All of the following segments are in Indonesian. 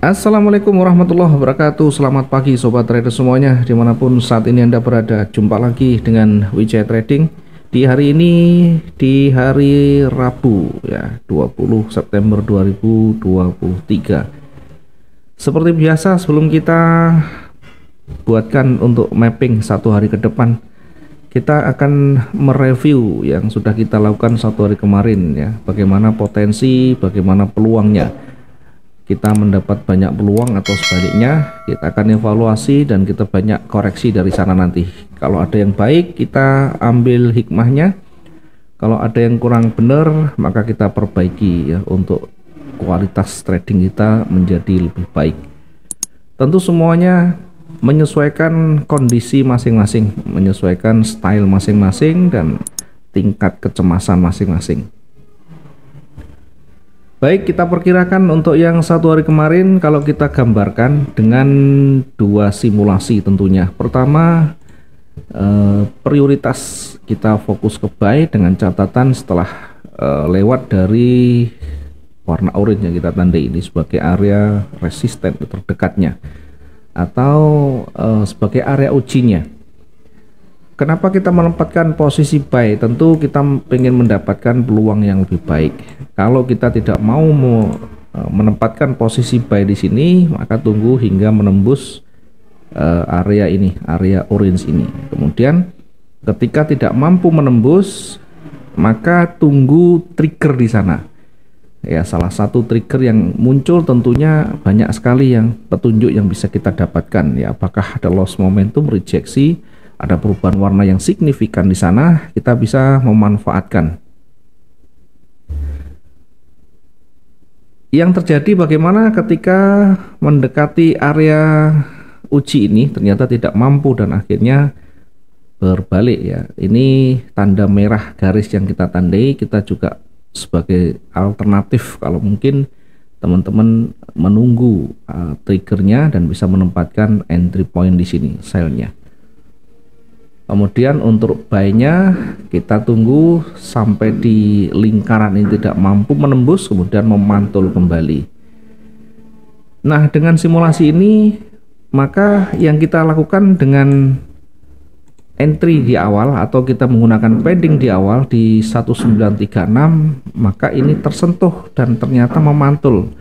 Assalamualaikum warahmatullahi wabarakatuh. Selamat pagi sobat trader semuanya, dimanapun saat ini Anda berada. Jumpa lagi dengan Wijaya Trading di hari ini, di hari Rabu ya, 20 September 2023. Seperti biasa, sebelum kita buatkan untuk mapping satu hari ke depan, kita akan mereview yang sudah kita lakukan satu hari kemarin ya, bagaimana potensi, bagaimana peluangnya. Kita mendapat banyak peluang atau sebaliknya, kita akan evaluasi dan kita banyak koreksi dari sana nanti. Kalau ada yang baik, kita ambil hikmahnya. Kalau ada yang kurang benar, maka kita perbaiki ya, untuk kualitas trading kita menjadi lebih baik. Tentu semuanya menyesuaikan kondisi masing-masing, menyesuaikan style masing-masing dan tingkat kecemasan masing-masing. Baik, kita perkirakan untuk yang satu hari kemarin, kalau kita gambarkan dengan dua simulasi tentunya. Pertama, prioritas kita fokus ke buy dengan catatan setelah lewat dari warna orange yang kita tandai ini sebagai area resisten terdekatnya atau sebagai area ujinya. Kenapa kita menempatkan posisi buy? Tentu kita ingin mendapatkan peluang yang lebih baik. Kalau kita tidak mau menempatkan posisi buy di sini, maka tunggu hingga menembus area ini, area orange ini. Kemudian ketika tidak mampu menembus, maka tunggu trigger di sana. Ya, salah satu trigger yang muncul tentunya banyak sekali yang petunjuk yang bisa kita dapatkan. Ya, apakah ada loss momentum, rejeksi, ada perubahan warna yang signifikan di sana, kita bisa memanfaatkan. Yang terjadi bagaimana ketika mendekati area uji ini ternyata tidak mampu dan akhirnya berbalik ya. Ini tanda merah garis yang kita tandai, kita juga sebagai alternatif kalau mungkin teman-teman menunggu triggernya dan bisa menempatkan entry point di sini, sell-nya. Kemudian untuk buy-nya kita tunggu sampai di lingkaran ini tidak mampu menembus, kemudian memantul kembali. Nah, dengan simulasi ini maka yang kita lakukan dengan entry di awal atau kita menggunakan pending di awal di 1936, maka ini tersentuh dan ternyata memantul.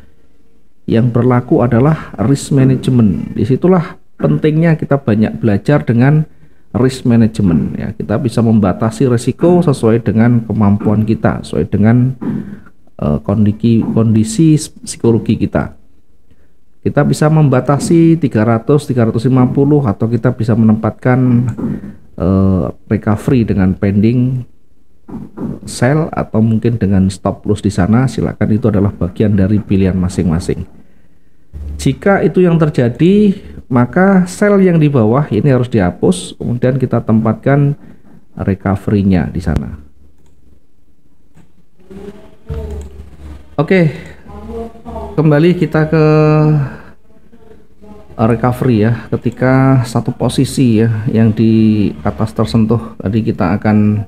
Yang berlaku adalah risk management. Disitulah pentingnya kita banyak belajar dengan risk management ya. Kita bisa membatasi risiko sesuai dengan kemampuan kita, sesuai dengan kondisi psikologi kita. Kita bisa membatasi 300, 350 atau kita bisa menempatkan recovery dengan pending sell atau mungkin dengan stop loss di sana. Silakan, itu adalah bagian dari pilihan masing-masing. Jika itu yang terjadi, maka sell yang di bawah ini harus dihapus, kemudian kita tempatkan recovery-nya di sana. Oke, kembali kita ke recovery ya. Ketika satu posisi ya yang di atas tersentuh, tadi kita akan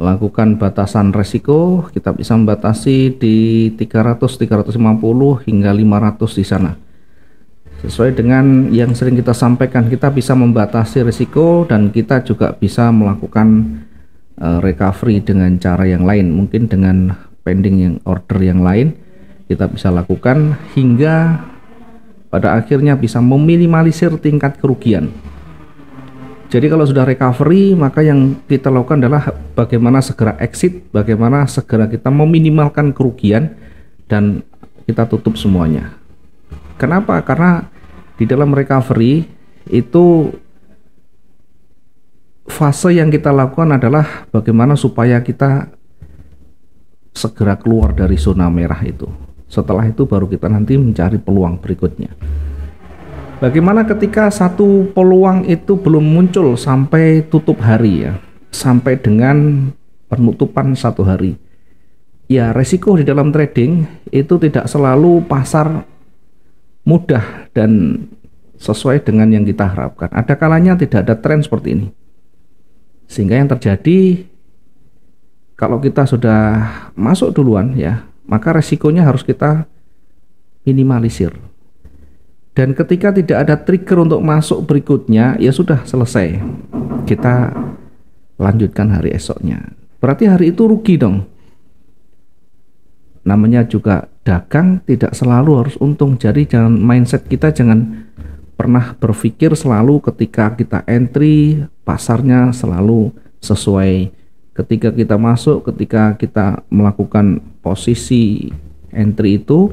lakukan batasan resiko. Kita bisa membatasi di 300, 350 hingga 500 di sana. Sesuai dengan yang sering kita sampaikan, kita bisa membatasi risiko dan kita juga bisa melakukan recovery dengan cara yang lain, mungkin dengan pending yang order yang lain kita bisa lakukan hingga pada akhirnya bisa meminimalisir tingkat kerugian. Jadi kalau sudah recovery, maka yang kita lakukan adalah bagaimana segera exit, bagaimana segera kita meminimalkan kerugian dan kita tutup semuanya. Kenapa? Karena di dalam recovery itu fase yang kita lakukan adalah bagaimana supaya kita segera keluar dari zona merah itu. Setelah itu baru kita nanti mencari peluang berikutnya. Bagaimana ketika satu peluang itu belum muncul sampai tutup hari ya, sampai dengan penutupan satu hari. Ya, resiko di dalam trading itu tidak selalu pasar mudah dan sesuai dengan yang kita harapkan. Ada kalanya tidak ada tren seperti ini. Sehingga yang terjadi, kalau kita sudah masuk duluan ya, maka resikonya harus kita minimalisir. Dan ketika tidak ada trigger untuk masuk berikutnya, ya sudah selesai. Kita lanjutkan hari esoknya. Berarti hari itu rugi dong. Namanya juga dagang tidak selalu harus untung. Jadi jangan mindset kita jangan pernah berpikir selalu ketika kita entry pasarnya selalu sesuai. Ketika kita masuk, ketika kita melakukan posisi entry itu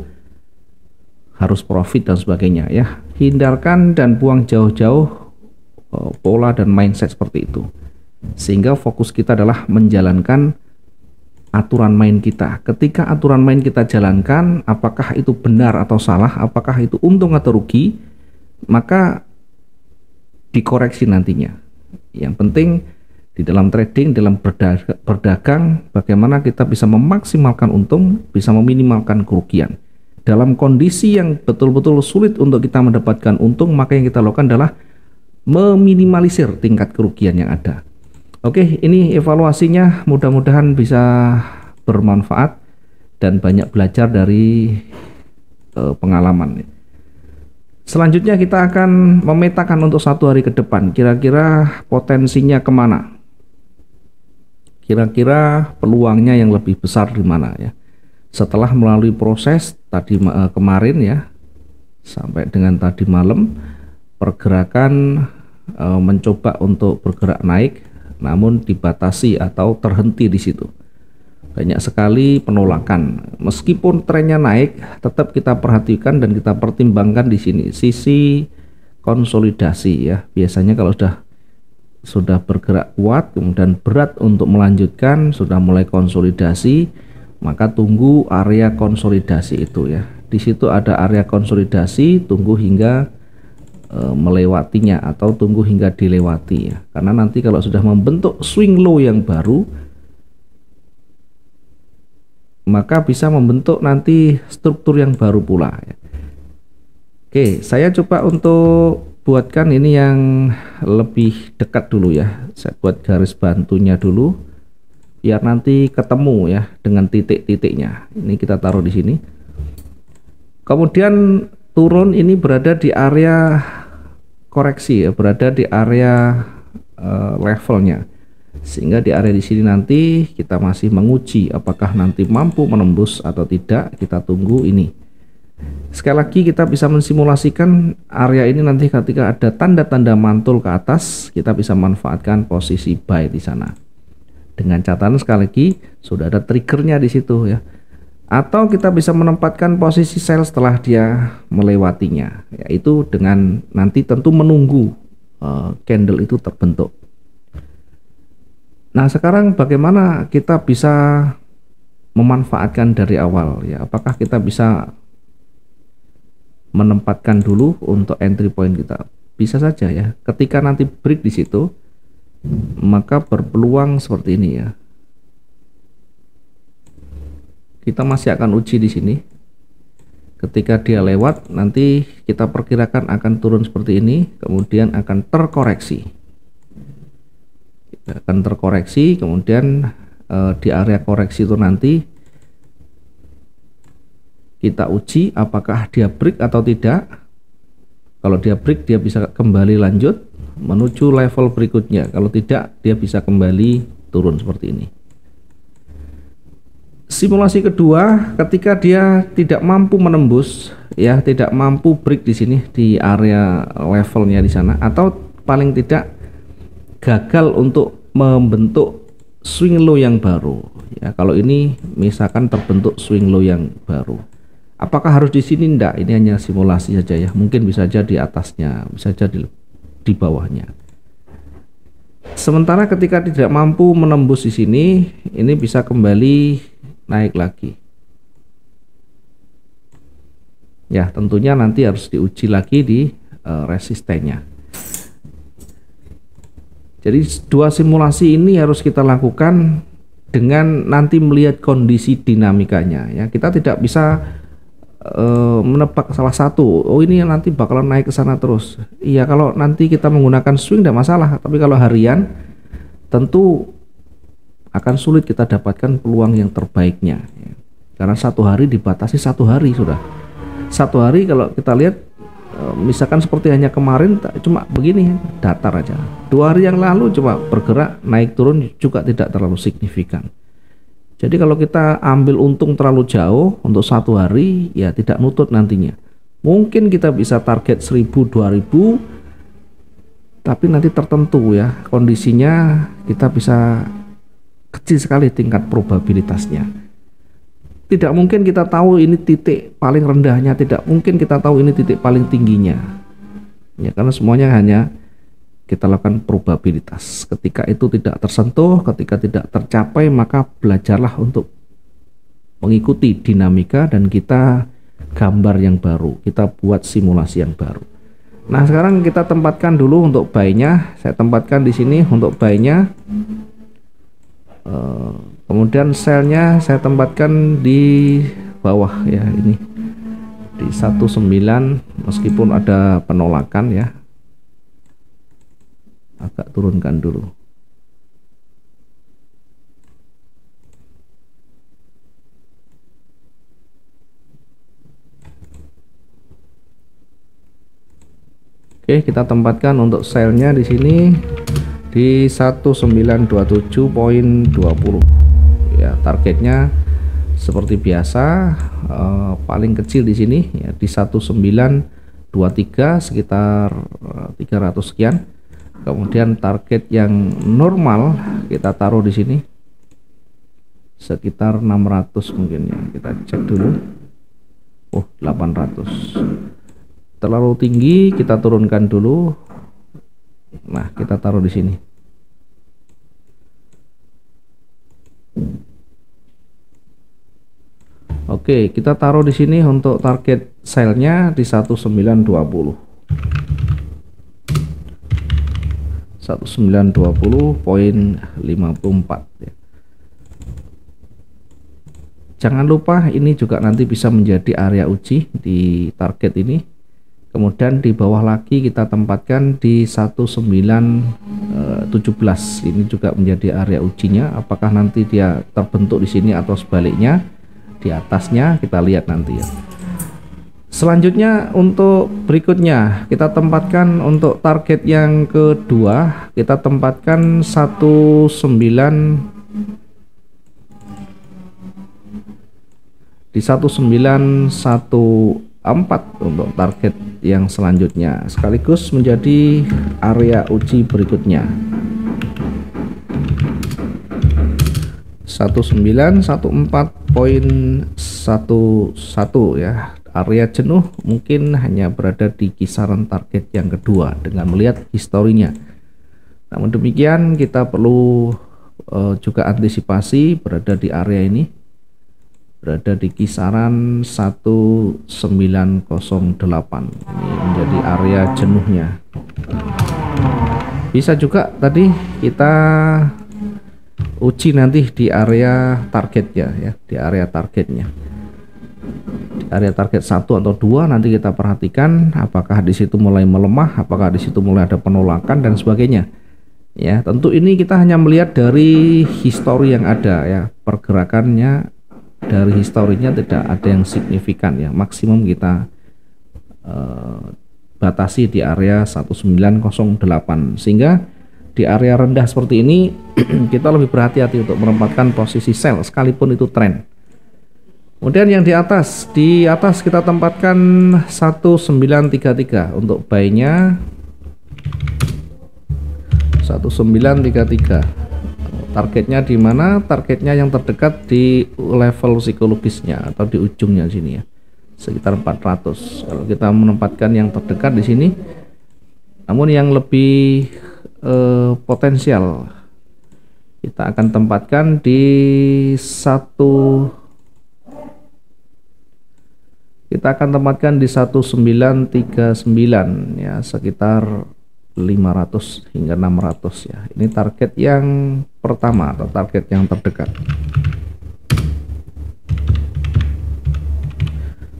harus profit dan sebagainya ya. Hindarkan dan buang jauh-jauh pola dan mindset seperti itu. Sehingga fokus kita adalah menjalankan aturan main kita. Ketika aturan main kita jalankan, apakah itu benar atau salah, apakah itu untung atau rugi, maka dikoreksi nantinya. Yang penting di dalam trading, dalam berdagang, bagaimana kita bisa memaksimalkan untung, bisa meminimalkan kerugian. Dalam kondisi yang betul-betul sulit untuk kita mendapatkan untung, maka yang kita lakukan adalah meminimalisir tingkat kerugian yang ada. Oke, ini evaluasinya, mudah-mudahan bisa bermanfaat dan banyak belajar dari pengalaman. Selanjutnya kita akan memetakan untuk 1 hari ke depan, kira-kira potensinya kemana, kira-kira peluangnya yang lebih besar di mana ya. Setelah melalui proses tadi kemarin ya, sampai dengan tadi malam, pergerakan mencoba untuk bergerak naik, namun dibatasi atau terhenti di situ. Banyak sekali penolakan. Meskipun trennya naik, tetap kita perhatikan dan kita pertimbangkan di sini sisi konsolidasi ya. Biasanya kalau sudah bergerak kuat, kemudian berat untuk melanjutkan, sudah mulai konsolidasi, maka tunggu area konsolidasi itu ya. Di situ ada area konsolidasi, tunggu hingga melewatinya atau tunggu hingga dilewati ya. Karena nanti kalau sudah membentuk swing low yang baru, maka bisa membentuk nanti struktur yang baru pula ya. Oke, saya coba untuk buatkan ini yang lebih dekat dulu ya. Saya buat garis bantunya dulu biar nanti ketemu ya dengan titik-titiknya. Ini kita taruh di sini. Kemudian turun ini berada di area koreksi ya, berada di area levelnya. Sehingga di area di sini nanti kita masih menguji apakah nanti mampu menembus atau tidak. Kita tunggu ini. Sekali lagi kita bisa mensimulasikan area ini nanti ketika ada tanda-tanda mantul ke atas, kita bisa manfaatkan posisi buy di sana. Dengan catatan sekali lagi sudah ada triggernya di situ ya. Atau kita bisa menempatkan posisi sell setelah dia melewatinya, yaitu dengan nanti tentu menunggu candle itu terbentuk. Nah, sekarang bagaimana kita bisa memanfaatkan dari awal ya? Apakah kita bisa menempatkan dulu untuk entry point kita? Bisa saja ya. Ketika nanti break di situ, maka berpeluang seperti ini ya. Kita masih akan uji di sini. Ketika dia lewat, nanti kita perkirakan akan turun seperti ini, kemudian akan terkoreksi. Akan terkoreksi, kemudian di area koreksi itu nanti kita uji apakah dia break atau tidak. Kalau dia break, dia bisa kembali lanjut menuju level berikutnya. Kalau tidak, dia bisa kembali turun seperti ini. Simulasi kedua, ketika dia tidak mampu menembus ya, tidak mampu break di sini di area levelnya di sana, atau paling tidak gagal untuk membentuk swing low yang baru ya. Kalau ini misalkan terbentuk swing low yang baru, apakah harus di sini? Enggak, ini hanya simulasi saja ya. Mungkin bisa saja di atasnya, bisa jadi di bawahnya. Sementara ketika tidak mampu menembus di sini, ini bisa kembali naik lagi. Ya, tentunya nanti harus diuji lagi di resistennya. Jadi dua simulasi ini harus kita lakukan dengan nanti melihat kondisi dinamikanya ya. Kita tidak bisa menebak salah satu, oh ini nanti bakalan naik ke sana terus. Iya, kalau nanti kita menggunakan swing tidak masalah, tapi kalau harian tentu akan sulit kita dapatkan peluang yang terbaiknya ya. Karena 1 hari dibatasi 1 hari sudah. 1 hari kalau kita lihat misalkan seperti hanya kemarin cuma begini datar aja. 2 hari yang lalu cuma bergerak naik turun juga tidak terlalu signifikan. Jadi kalau kita ambil untung terlalu jauh untuk 1 hari ya tidak nutut nantinya. Mungkin kita bisa target 1000 2000, tapi nanti tertentu ya kondisinya kita bisa kecil sekali tingkat probabilitasnya. Tidak mungkin kita tahu ini titik paling rendahnya, tidak mungkin kita tahu ini titik paling tingginya. Ya, karena semuanya hanya kita lakukan probabilitas. Ketika itu tidak tersentuh, ketika tidak tercapai, maka belajarlah untuk mengikuti dinamika dan kita gambar yang baru, kita buat simulasi yang baru. Nah, sekarang kita tempatkan dulu untuk buy-nya. Saya tempatkan di sini untuk buy-nya. Kemudian sell-nya saya tempatkan di bawah ya, ini di 19 meskipun ada penolakan ya, agak turunkan dulu. Oke, kita tempatkan untuk sell-nya di sini di 1927.20 ya. Targetnya seperti biasa paling kecil di sini ya di 1923 sekitar 300 sekian. Kemudian target yang normal kita taruh di sini sekitar 600 mungkin ya. Kita cek dulu. 800. Terlalu tinggi, kita turunkan dulu. Nah, kita taruh di sini. Oke, kita taruh di sini untuk target sell-nya di 1920. 1920.54 ya. Jangan lupa ini juga nanti bisa menjadi area uji di target ini. Kemudian di bawah lagi kita tempatkan di 1917. Ini juga menjadi area ujinya. Apakah nanti dia terbentuk di sini atau sebaliknya di atasnya, kita lihat nanti ya. Selanjutnya untuk berikutnya kita tempatkan untuk target yang kedua, kita tempatkan 1914 untuk target yang selanjutnya, sekaligus menjadi area uji berikutnya. 1914.11 ya. Area jenuh mungkin hanya berada di kisaran target yang kedua dengan melihat historinya. Namun demikian kita perlu juga antisipasi berada di area ini, berada di kisaran 1908. Ini menjadi area jenuhnya. Bisa juga tadi kita uji nanti di area targetnya ya, di area targetnya. Di area target 1 atau 2 nanti kita perhatikan apakah di situ mulai melemah, apakah di situ mulai ada penolakan dan sebagainya. Ya, tentu ini kita hanya melihat dari histori yang ada ya, pergerakannya dari historinya tidak ada yang signifikan ya. Maksimum kita batasi di area 1908, sehingga di area rendah seperti ini kita lebih berhati-hati untuk menempatkan posisi sell sekalipun itu tren. Kemudian yang di atas kita tempatkan 1933 untuk buy-nya 1933. Targetnya di mana? Targetnya yang terdekat di level psikologisnya atau di ujungnya sini ya, sekitar 400. Kalau kita menempatkan yang terdekat di sini, namun yang lebih potensial kita akan tempatkan di 1939 ya, sekitar 500 hingga 600 ya. Ini target yang pertama atau target yang terdekat.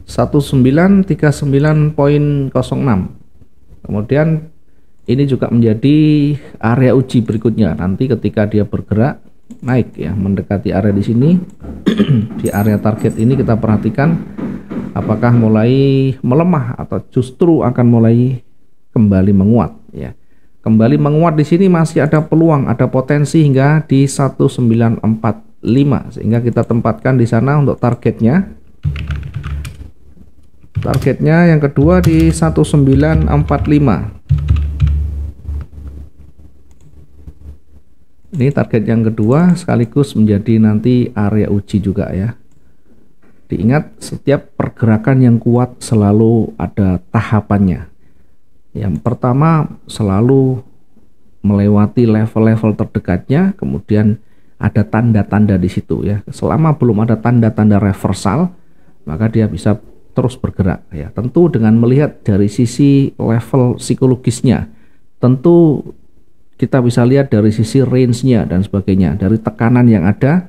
1939.06. Kemudian ini juga menjadi area uji berikutnya nanti ketika dia bergerak naik ya, mendekati area di sini. Di area target ini kita perhatikan apakah mulai melemah atau justru akan mulai kembali menguat ya. Kembali menguat di sini masih ada peluang, ada potensi hingga di 1945, sehingga kita tempatkan di sana untuk targetnya. Targetnya yang kedua di 1945. Ini target yang kedua sekaligus menjadi nanti area uji juga ya. Diingat, setiap pergerakan yang kuat selalu ada tahapannya. Yang pertama selalu melewati level-level terdekatnya, kemudian ada tanda-tanda di situ ya. Selama belum ada tanda-tanda reversal, maka dia bisa terus bergerak ya. Tentu dengan melihat dari sisi level psikologisnya, tentu kita bisa lihat dari sisi range-nya dan sebagainya, dari tekanan yang ada,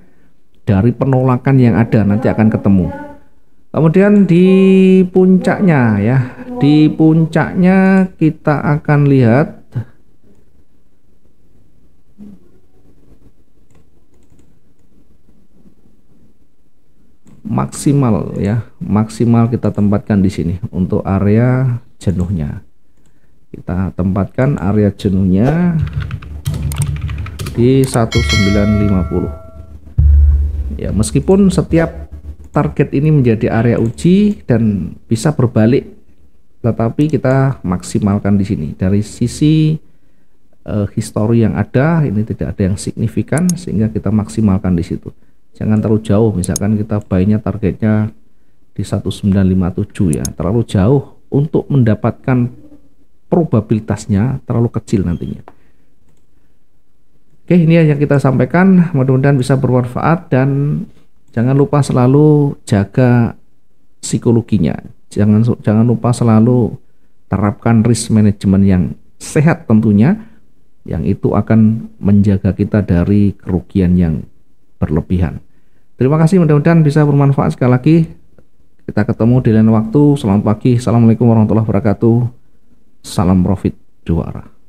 dari penolakan yang ada, nanti akan ketemu. Kemudian di puncaknya ya, di puncaknya kita akan lihat maksimal ya, maksimal kita tempatkan di sini untuk area jenuhnya. Kita tempatkan area jenuhnya di 1950. Ya, meskipun setiap target ini menjadi area uji dan bisa berbalik, tetapi kita maksimalkan di sini. Dari sisi histori yang ada, ini tidak ada yang signifikan sehingga kita maksimalkan di situ. Jangan terlalu jauh, misalkan kita buy-nya targetnya di 1957 ya, terlalu jauh untuk mendapatkan probabilitasnya terlalu kecil nantinya. Oke, ini yang kita sampaikan, mudah-mudahan bisa bermanfaat dan jangan lupa selalu jaga psikologinya. Jangan lupa selalu terapkan risk management yang sehat tentunya, yang itu akan menjaga kita dari kerugian yang berlebihan. Terima kasih, mudah-mudahan bisa bermanfaat. Sekali lagi kita ketemu di lain waktu. Selamat pagi. Assalamualaikum warahmatullahi wabarakatuh. Salam profit juara.